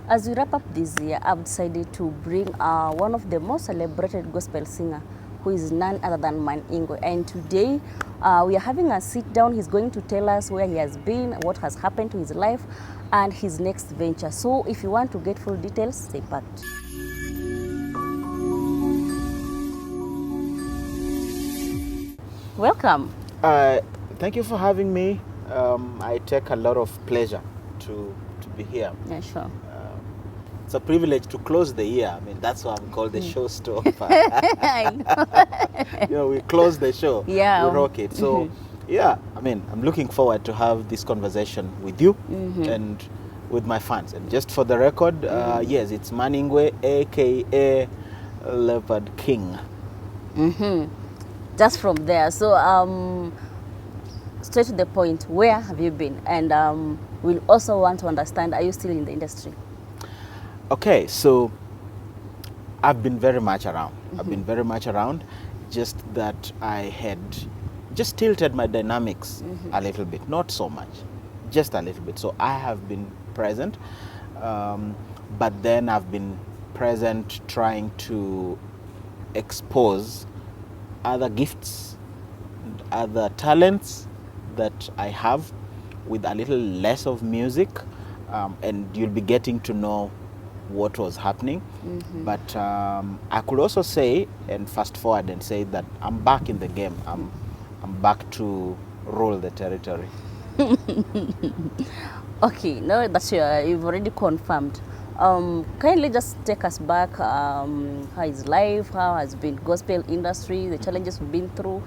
As we wrap up this year, I've decided to bring one of the most celebrated gospel singer, who is none other than Mano. And today, we are having a sit down. He's going to tell us where he has been, what has happened to his life, and his next venture. So if you want to get full details, stay packed. Welcome. Thank you for having me. I take a lot of pleasure to be here. Yeah, sure. It's a privilege to close the year. I mean, that's why I'm called the showstopper. I know. You know, we close the show. Yeah. We rock it. So, yeah, I mean, I'm looking forward to have this conversation with you and with my fans. And just for the record, yes, it's Mano, aka Leopard King. Just from there. So, straight to the point, where have you been? And we'll also want to understand, are you still in the industry? Okay, so I've been very much around. I've been very much around, just that I had just tilted my dynamics a little bit, not so much, just a little bit. So I have been present, but then I've been present trying to expose other gifts, other talents that I have with a little less of music, and you'll be getting to know what was happening. But I could also say and fast forward and say that I'm back in the game. I'm back to rule the territory. Okay, now that you've already confirmed, kindly just take us back. How is life? How has been gospel industry? The challenges we've been through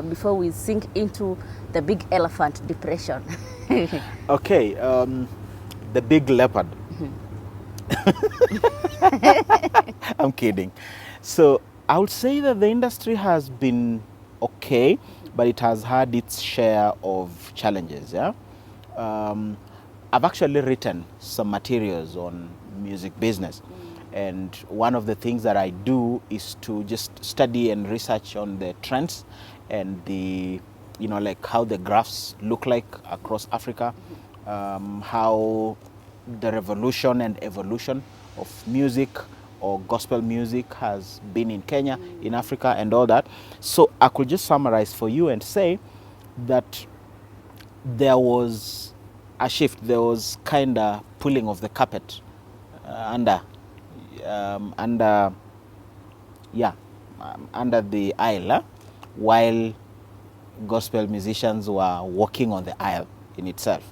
before we sink into the big elephant, depression. Okay, the big leopard. I'm kidding. So I would say that the industry has been okay, but it has had its share of challenges. Yeah, I've actually written some materials on music business, and one of the things that I do is to just study and research on the trends and the, you know, like how the graphs look like across Africa, how the revolution and evolution of music or gospel music has been in Kenya, in Africa, and all that. So I could just summarize for you and say that there was a shift. There was kind of pulling of the carpet under the aisle, while gospel musicians were walking on the aisle in itself.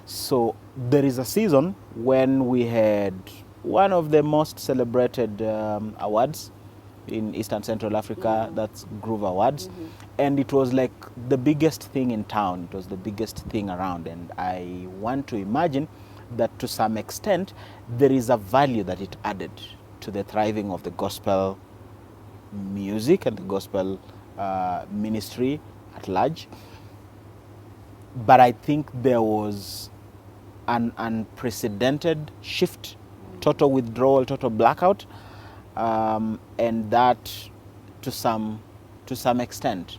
So there is a season when we had one of the most celebrated awards in Eastern Central Africa, that's Groove Awards. And it was like the biggest thing in town. It was the biggest thing around. And I want to imagine that to some extent, there is a value that it added to the thriving of the gospel music and the gospel ministry at large. But I think there was an unprecedented shift, total withdrawal, total blackout, and that to some extent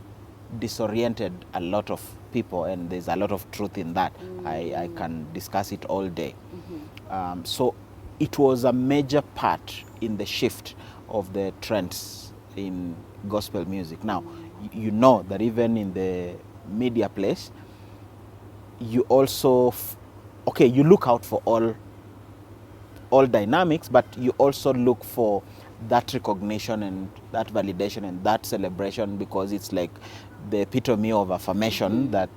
disoriented a lot of people, and there's a lot of truth in that. I can discuss it all day. So it was a major part in the shift of the trends in gospel music. Now, you know that even in the media place, you also you look out for all dynamics, but you also look for that recognition and that validation and that celebration, because it's like the epitome of affirmation that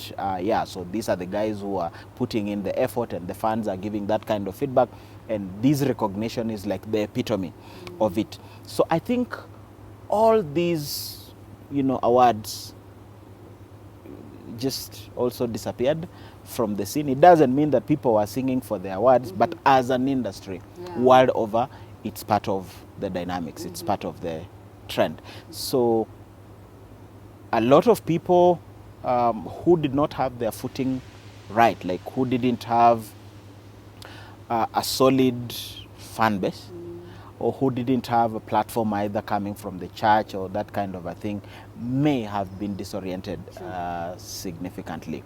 so these are the guys who are putting in the effort, and the fans are giving that kind of feedback, and this recognition is like the epitome of it. So I think all these, you know, awards just also disappeared from the scene. It doesn't mean that people were singing for the awards, but as an industry, world over, it's part of the dynamics, it's part of the trend. So a lot of people who did not have their footing right, like who didn't have a solid fan base, or who didn't have a platform either coming from the church or that kind of a thing, may have been disoriented significantly.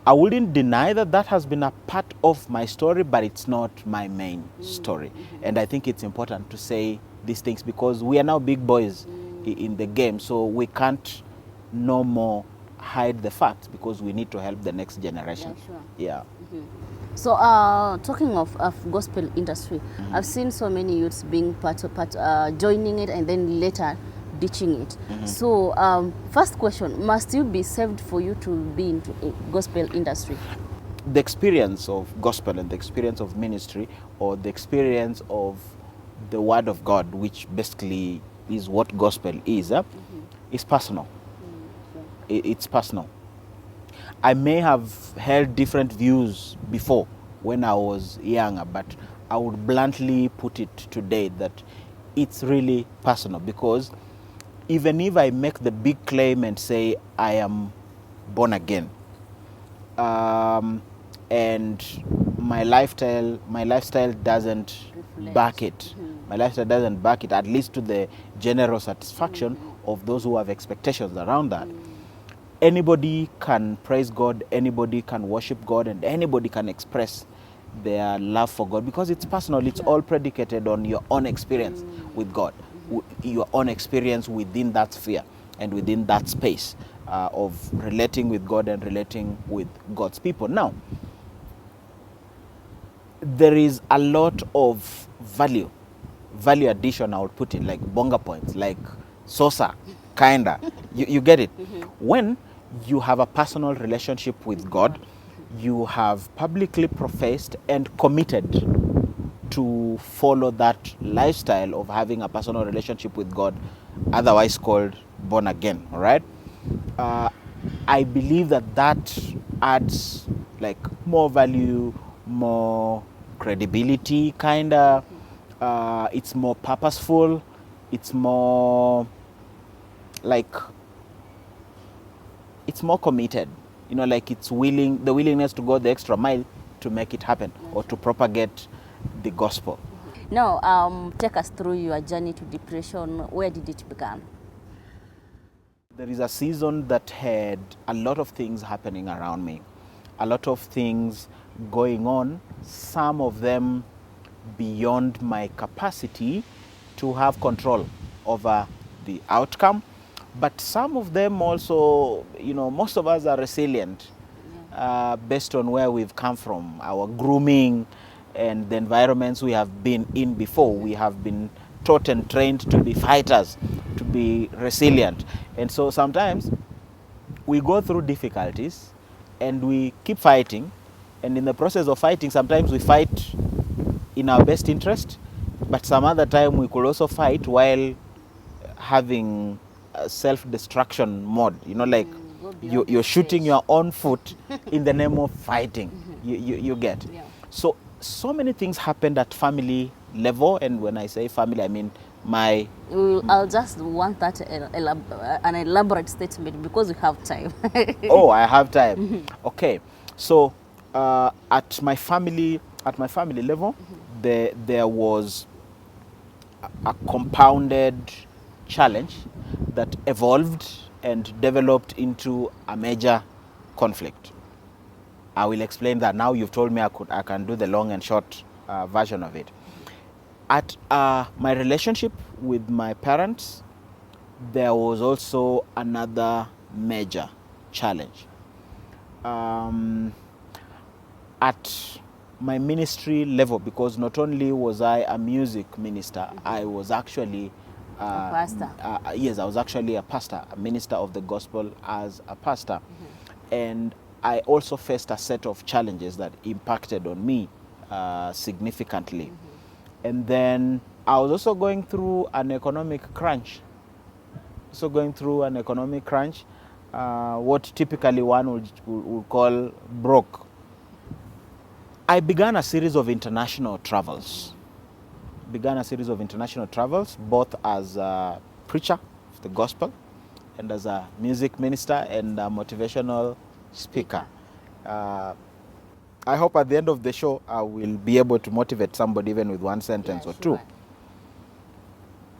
I wouldn't deny that that has been a part of my story, but it's not my main story. And I think it's important to say these things because we are now big boys in the game, so we can't no more hide the facts because we need to help the next generation. Yeah, sure. Yeah. So, talking of gospel industry, I've seen so many youths being joining it and then later ditching it. So, first question: must you be saved for you to be into gospel industry? The experience of gospel and the experience of ministry, or the experience of the word of God, which basically is what gospel is personal. It's personal. I may have held different views before when I was younger, but I would bluntly put it today that it's really personal, because even if I make the big claim and say I am born again, and my lifestyle doesn't back it. My lifestyle doesn't back it, at least to the general satisfaction of those who have expectations around that. Anybody can praise God, anybody can worship God, and anybody can express their love for God because it's personal. It's all predicated on your own experience with God, your own experience within that sphere and within that space of relating with God and relating with God's people. Now, there is a lot of value addition, I would put it, like bonga points, like Sosa, kinda. You get it? When you have a personal relationship with God, you have publicly professed and committed to follow that lifestyle of having a personal relationship with God, otherwise called born again, all right? I believe that adds like more value, more credibility, kinda. It's more purposeful. It's more like, it's more committed. You know, like the willingness to go the extra mile to make it happen or to propagate the gospel. Now, take us through your journey to depression. Where did it begin? There is a season that had a lot of things happening around me, a lot of things going on, some of them beyond my capacity to have control over the outcome, but some of them also, most of us are resilient based on where we've come from, our grooming and the environments we have been in before. We have been taught and trained to be fighters, to be resilient. And so sometimes we go through difficulties and we keep fighting. And in the process of fighting, sometimes we fight in our best interest, but some other time we could also fight while having a self-destruction mode. Like you're shooting your own foot in the name of fighting. You get. Yeah. So many things happened at family level, and when I say family, I mean my... I'll just want that an elaborate statement because we have time. Oh, I have time. Okay, so at my family level, there was a compounded challenge that evolved and developed into a major conflict. I will explain that. Now you've told me I can do the long and short version of it. At my relationship with my parents, there was also another major challenge. At my ministry level, because not only was I a music minister, I was actually A pastor. Yes, I was actually a pastor, a minister of the gospel as a pastor. And I also faced a set of challenges that impacted on me significantly. And then I was also going through an economic crunch. What typically one would call broke. I began a series of international travels. Both as a preacher of the gospel and as a music minister and a motivational speaker. I hope at the end of the show I will be able to motivate somebody even with one sentence or two.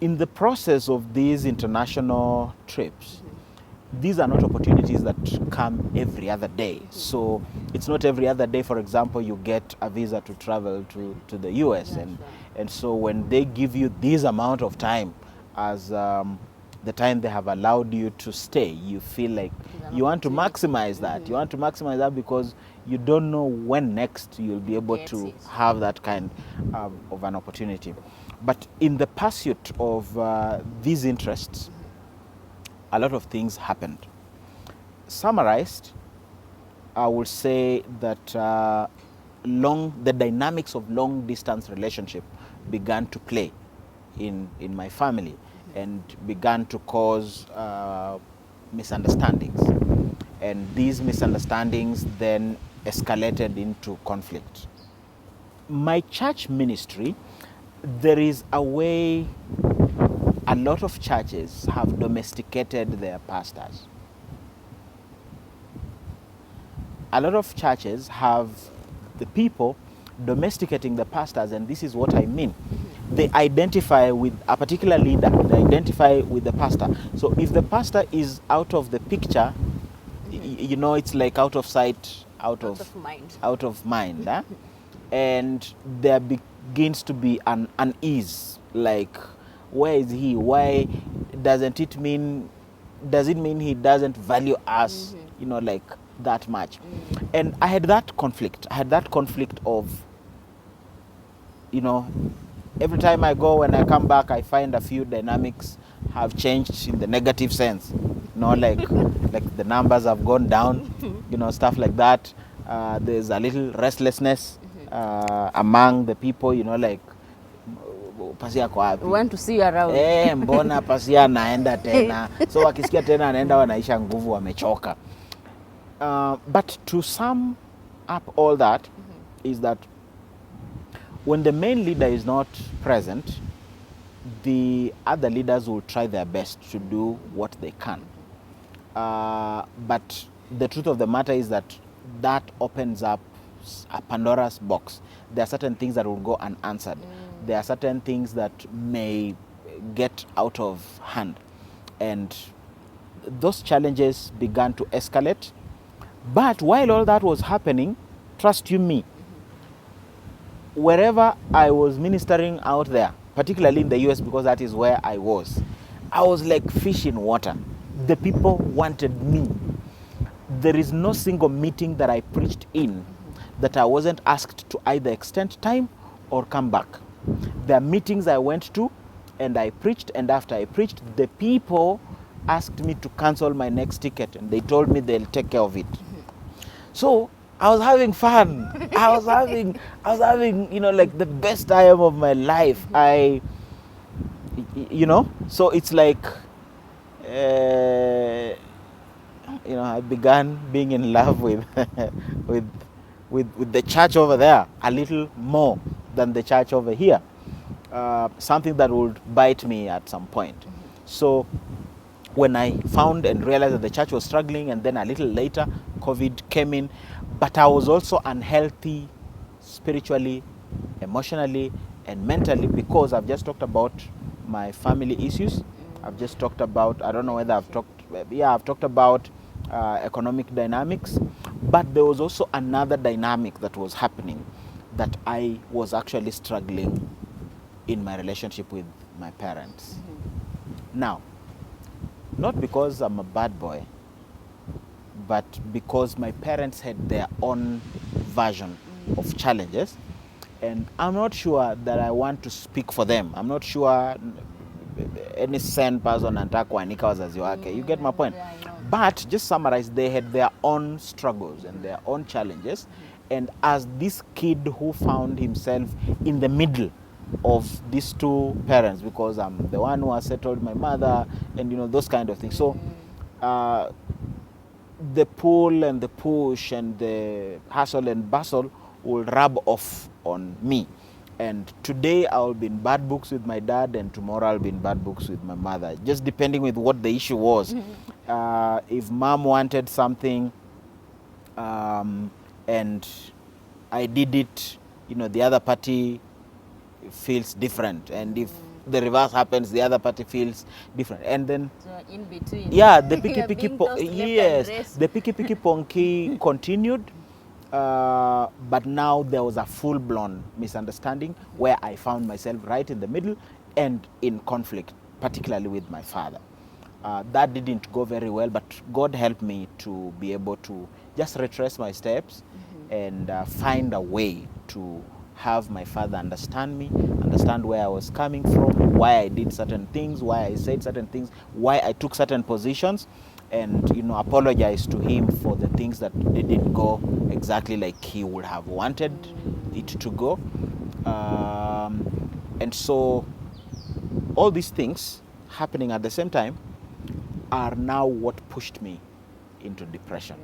In the process of these international trips, these are not opportunities that come every other day. So it's not every other day, for example, you get a visa to travel to the US. And so when they give you this amount of time as the time they have allowed you to stay, you feel like you want to maximize that. You want to maximize that because you don't know when next you'll be able to have that kind of an opportunity. But in the pursuit of these interests, a lot of things happened. Summarized, I will say that the dynamics of long distance relationship began to play in my family and began to cause misunderstandings. And these misunderstandings then escalated into conflict. My church ministry, there is a way a lot of churches have domesticated their pastors. A lot of churches have the people domesticating the pastors, and this is what I mean. They identify with a particular leader, they identify with the pastor. So if the pastor is out of the picture, you know, it's like out of sight, out of mind. Out of mind. And there begins to be an unease, like, where is he? Why does it mean he doesn't value us, you know, like that much? And I had that conflict. Of, you know, every time I go, when I come back, I find a few dynamics have changed in the negative sense. You know, like the numbers have gone down, you know, stuff like that. There's a little restlessness among the people, you know, like, Pasia kwa wapi? We want to see you around. Mbona Pasia anaenda tena. So wakisikia tena anaenda, wanaisha nguvu, wamechoka. But to sum up all that is that when the main leader is not present, the other leaders will try their best to do what they can. But the truth of the matter is that opens up a Pandora's box. There are certain things that will go unanswered. There are certain things that may get out of hand. And those challenges began to escalate. But while all that was happening, trust you me, wherever I was ministering out there, particularly in the US, because that is where I was like fish in water. The people wanted me. There is no single meeting that I preached in that I wasn't asked to either extend time or come back. There are meetings I went to and I preached, and after I preached, the people asked me to cancel my next ticket, and they told me they'll take care of it. So I was having fun. I was having, you know, like the best time of my life. You know, so it's like, you know, I began being in love with, with the church over there a little more than the church over here. Something that would bite me at some point. So when I found and realized that the church was struggling, and then a little later COVID came in, but I was also unhealthy spiritually, emotionally, and mentally, because I've just talked about my family issues. I've just talked about, I don't know whether I've talked about economic dynamics, but there was also another dynamic that was happening, that I was actually struggling in my relationship with my parents. Now, not because I'm a bad boy, but because my parents had their own version of challenges, and I'm not sure that I want to speak for them. I'm not sure any sane person anataka kuanika wazazi wake. You get my point? But just summarize, they had their own struggles and their own challenges, and as this kid who found himself in the middle of these two parents, because I'm the one who has settled my mother, and you know, those kind of things. So the pull and the push and the hustle and bustle will rub off on me. And today I'll be in bad books with my dad, and tomorrow I'll be in bad books with my mother, just depending with what the issue was. If mom wanted something and I did it, you know, the other party feels different. And if the reverse happens, the other party feels different. And then, So in between. yeah, the You are being tossed left and yes, the picky ponky continued. But now there was a full-blown misunderstanding where I found myself right in the middle and in conflict, particularly with my father. That didn't go very well, but God helped me to be able to just retrace my steps and find a way to have my father understand me, understand where I was coming from, why I did certain things, why I said certain things, why I took certain positions, and apologize to him for the things that didn't go exactly like he would have wanted it to go. And so all these things happening at the same time are now what pushed me into depression.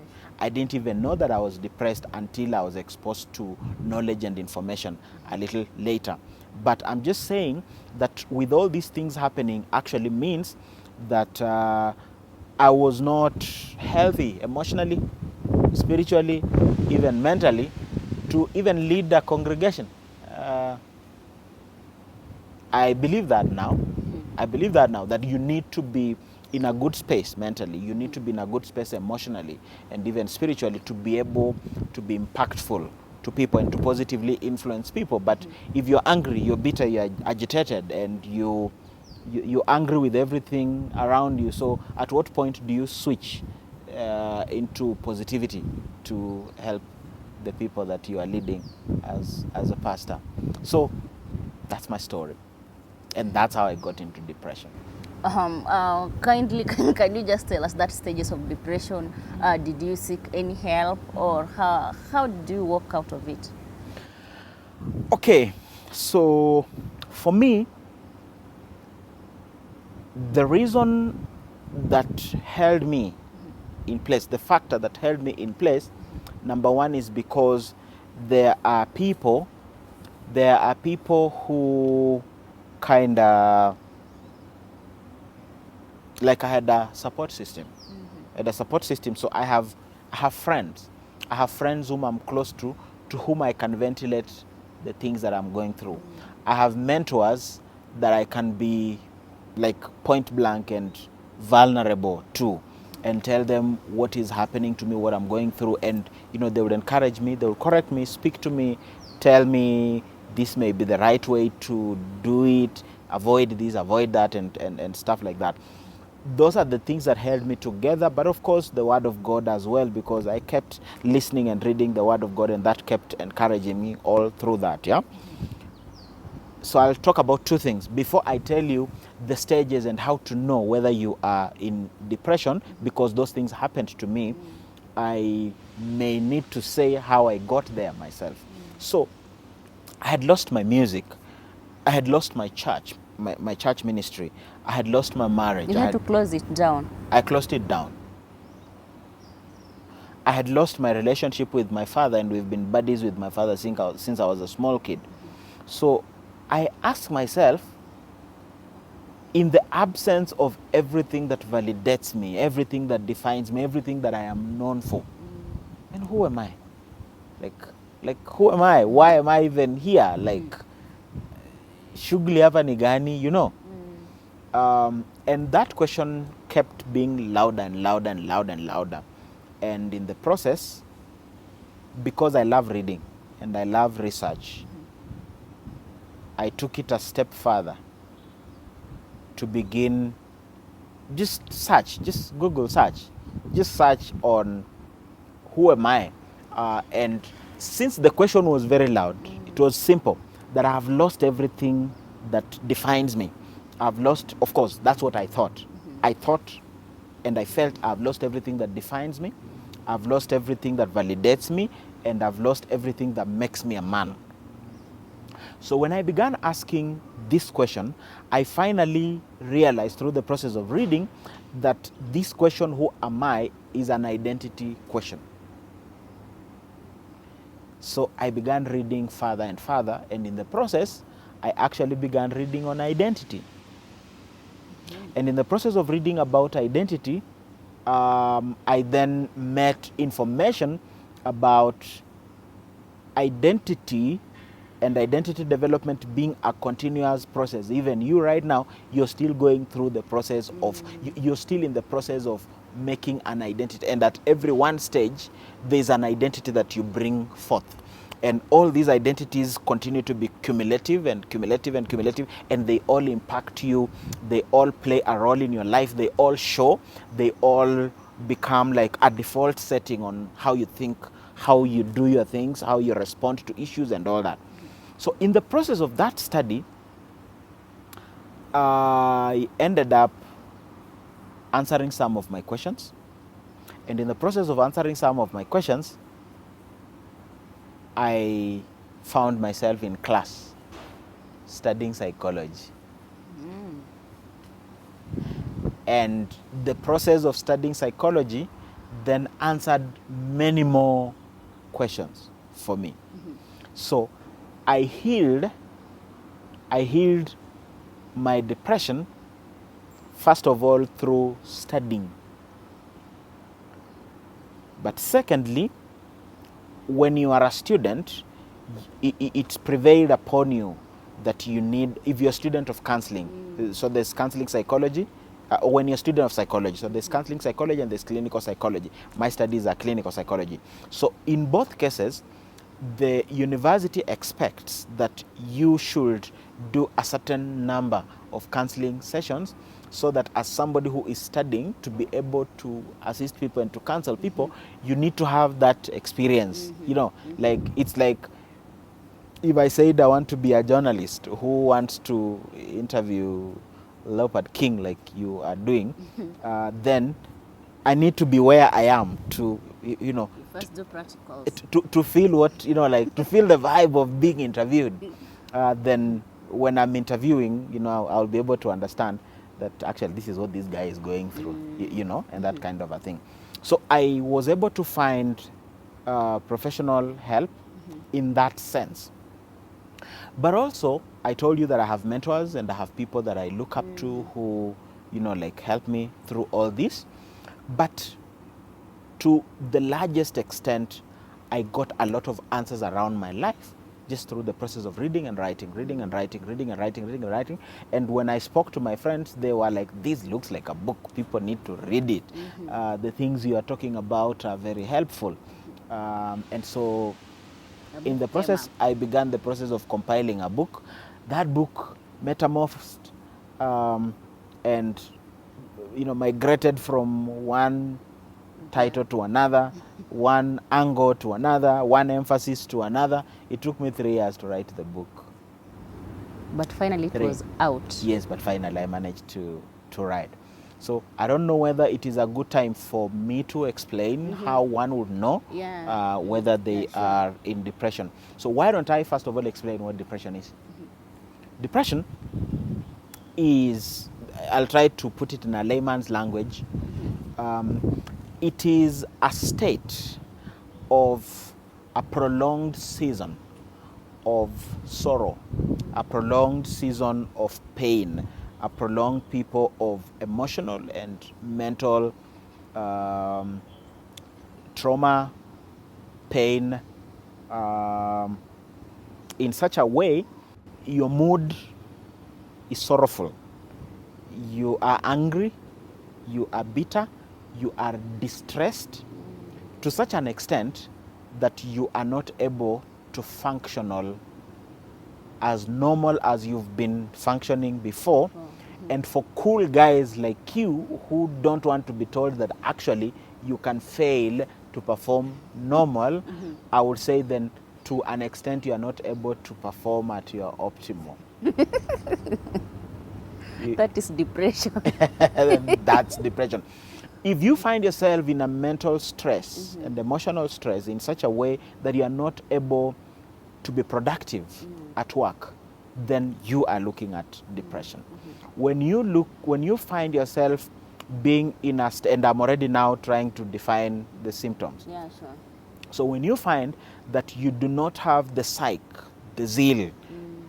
I didn't even know that I was depressed until I was exposed to knowledge and information a little later. But I'm just saying that with all these things happening actually means that I was not healthy emotionally, spiritually, even mentally, to even lead a congregation. I believe that now. I believe that now, that you need to be in a good space mentally. You need to be in a good space emotionally and even spiritually to be able to be impactful to people and to positively influence people. But if you're angry, you're bitter, you're agitated, and you're angry with everything around you, so at what point do you switch into positivity to help the people that you are leading as a pastor? So that's my story. And that's how I got into depression. Kindly, can you just tell us that stages of depression? Did you seek any help, or how did you walk out of it? Okay, so for me, the reason that held me in place, the factor that held me in place, number one is because there are people who kind of, like, I had a support system. So I have friends. I have friends whom I'm close to whom I can ventilate the things that I'm going through. I have mentors that I can be like point blank and vulnerable to, and tell them what is happening to me, what I'm going through, and they would encourage me, they would correct me, speak to me, tell me this may be the right way to do it, avoid this, avoid that, and stuff like that. Those are the things that held me together, but of course the Word of God as well, because I kept listening and reading the Word of God, and that kept encouraging me all through that. Yeah. So I'll talk about two things before I tell you the stages and how to know whether you are in depression, because those things happened to me. I may need to say how I got there myself. So I had lost my music. I had lost my church, my church ministry. I had lost my marriage. You had to close it down. I closed it down. I had lost my relationship with my father, and we've been buddies with my father since I was a small kid. So I asked myself, in the absence of everything that validates me, everything that defines me, everything that I am known for, and who am I? Like who am I? Why am I even here? Like, shughuli hapa ni gani? And that question kept being louder and louder and louder and louder. And in the process, because I love reading and I love research, I took it a step further to begin just Google search, just search on who am I? And since the question was very loud, it was simple, that I have lost everything that defines me. I've lost, of course, that's what I thought. I thought and I felt I've lost everything that defines me. I've lost everything that validates me, and I've lost everything that makes me a man. So when I began asking this question, I finally realized through the process of reading that this question, who am I, is an identity question. So I began reading further and further, and in the process, I actually began reading on identity. And in the process of reading about identity, I then met information about identity and identity development being a continuous process. Even you right now, you're still going through the process of, you're still in the process of making an identity. And at every one stage, there's an identity that you bring forth. And all these identities continue to be cumulative and cumulative and cumulative, and they all impact you. They all play a role in your life. They all show. They all become like a default setting on how you think, how you do your things, how you respond to issues and all that. So in the process of that study, I ended up answering some of my questions. And in the process of answering some of my questions, I found myself in class studying psychology. And the process of studying psychology then answered many more questions for me. So I healed my depression, first of all, through studying. But secondly, when you are a student, it's prevailed upon you that you need, if you're a student of counseling, so there's counseling psychology, when you're a student of psychology, so there's counseling psychology and there's clinical psychology. My studies are clinical psychology. So in both cases, the university expects that you should do a certain number of counseling sessions, so that as somebody who is studying to be able to assist people and to counsel people, you need to have that experience. You know, like, it's like if I said I want to be a journalist who wants to interview Leopard King like you are doing, then I need to be where I am to, you know, You first do practicals. to feel what, you know, like to feel the vibe of being interviewed. Then when I'm interviewing, you know, I'll be able to understand that actually this is what this guy is going through, you know, and that kind of a thing. So I was able to find professional help in that sense. But also, I told you that I have mentors and I have people that I look up to who, you know, like help me through all this. But to the largest extent, I got a lot of answers around my life just through the process of reading and writing, reading and writing, reading and writing, reading and writing. And when I spoke to my friends, they were like, this looks like a book. People need to read it. The things you are talking about are very helpful. And so in the process, I began the process of compiling a book. That book metamorphosed and, you know, migrated from one title to another, one angle to another, one emphasis to another. It took me 3 years to write the book. But finally it was out. Yes, but finally I managed to write. So I don't know whether it is a good time for me to explain how one would know whether they are in depression. So why don't I first of all explain what depression is? Depression is, I'll try to put it in a layman's language. It is a state of a prolonged season of sorrow, a prolonged season of pain, a prolonged people of emotional and mental trauma, pain, in such a way your mood is sorrowful. You are angry, you are bitter, you are distressed to such an extent that you are not able to function as normal as you've been functioning before. And for cool guys like you who don't want to be told that actually you can fail to perform normal, I would say then to an extent you are not able to perform at your optimal. That is depression. That's depression. If you find yourself in a mental stress and emotional stress in such a way that you are not able to be productive at work, then you are looking at depression. When you find yourself being in a and I'm already now trying to define the symptoms. Yeah, sure. So when you find that you do not have the psyche, the zeal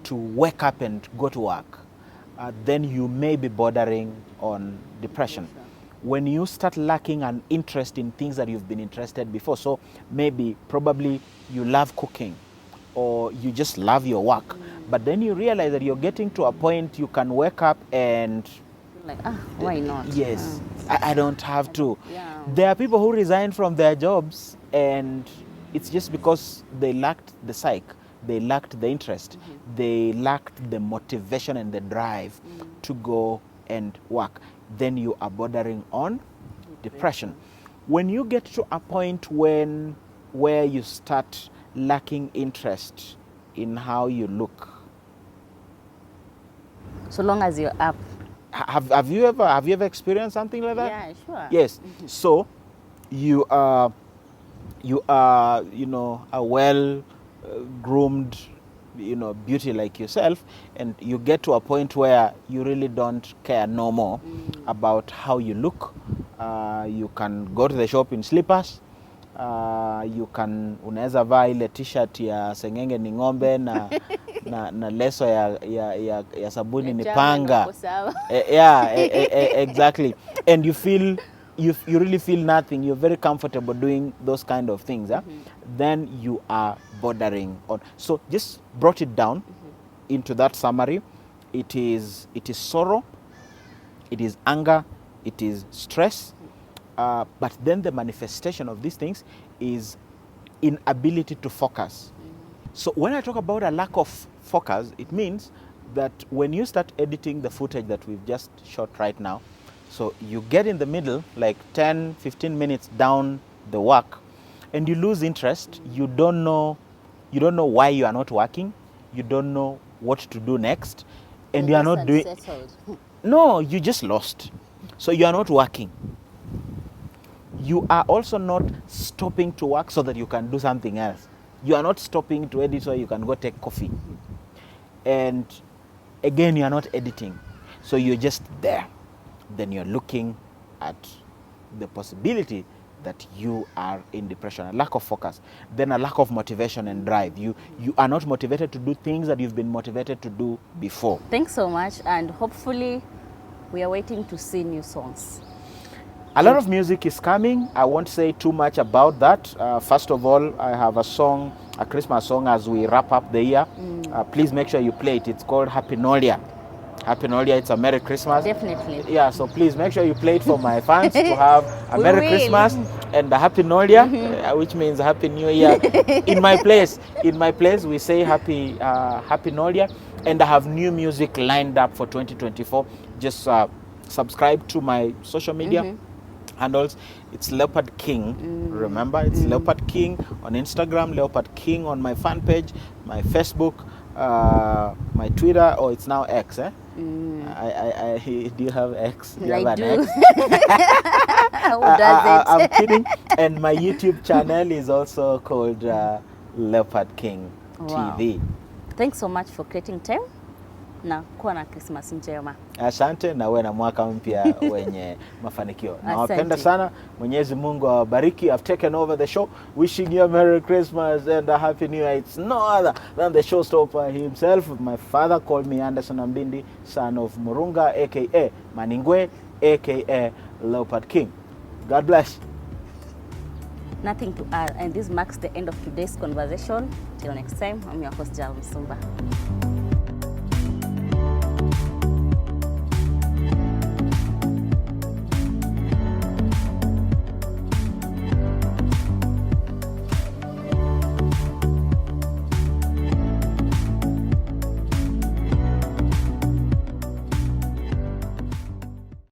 to wake up and go to work, then you may be bordering on depression. Sure. When you start lacking an interest in things that you've been interested before, so maybe probably you love cooking, or you just love your work. But then you realize that you're getting to a point you can wake up and Like, why not? yes, I don't have to. Yeah. There are people who resign from their jobs and it's just because they lacked the psyche, they lacked the interest, they lacked the motivation and the drive to go and work. Then you are bordering on depression. When you get to a point where you start lacking interest in how you look, So long as you're up. have you ever experienced something like that? Yeah, sure. Yes. So you are a well groomed beauty like yourself, and you get to a point where you really don't care no more about how you look. You can go to the shop in slippers. You can unaweza vaa ile t-shirt ya sengenge ni ng'ombe na leso ya sabuni ni panga. Exactly. And you feel you really feel nothing. You're very comfortable doing those kind of things. Then you are bordering on. So just brought it down into that summary. It is sorrow, it is anger, it is stress. But then the manifestation of these things is inability to focus. So when I talk about a lack of focus, it means that when you start editing the footage that we've just shot right now, so you get in the middle, like 10, 15 minutes down the work, and you lose interest. You don't know why you are not working. You don't know what to do next, and you are not doing. No, you just lost. So you are not working. You are also not stopping to work so that you can do something else. You are not stopping to edit so you can go take coffee. And again, you are not editing. So you're just there. Then you're looking at the possibility that you are in depression, a lack of focus, then a lack of motivation and drive. You are not motivated to do things that you've been motivated to do before. Thanks so much, and hopefully we are waiting to see new songs. A lot of music is coming. I won't say too much about that. First of all, I have a song, a Christmas song as we wrap up the year. Please make sure you play it. It's called Happy New Year. Happy New Year, it's a Merry Christmas. Definitely. Yeah, so please make sure you play it for my fans to have a Merry Christmas and a Happy New Year, which means Happy New Year. In my place, we say Happy New Year, and I have new music lined up for 2024. Just subscribe to my social media handles. It's Leopard King. Remember, it's Leopard King on Instagram, Leopard King on my fan page, my Facebook, my Twitter, or it's now X. Do you have X? Do you have an X? Who does it? I'm kidding. And my YouTube channel is also called Leopard King TV. Thanks so much for creating time. Na kuwa na Christmas njema. Asante, na uwe na mwaka mpya wenye mafanikio. Nawapenda sana. Mwenyezi Mungu awabariki. I've taken over the show. Wishing you a Merry Christmas and a Happy New Year. It's no other than the showstopper himself. My father called me Anderson Ambindi, son of Murunga, a.k.a. Maningwe, a.k.a. Leopard King. God bless. Nothing to add, and this marks the end of today's conversation. Till next time, I'm your host, Jal Musumba.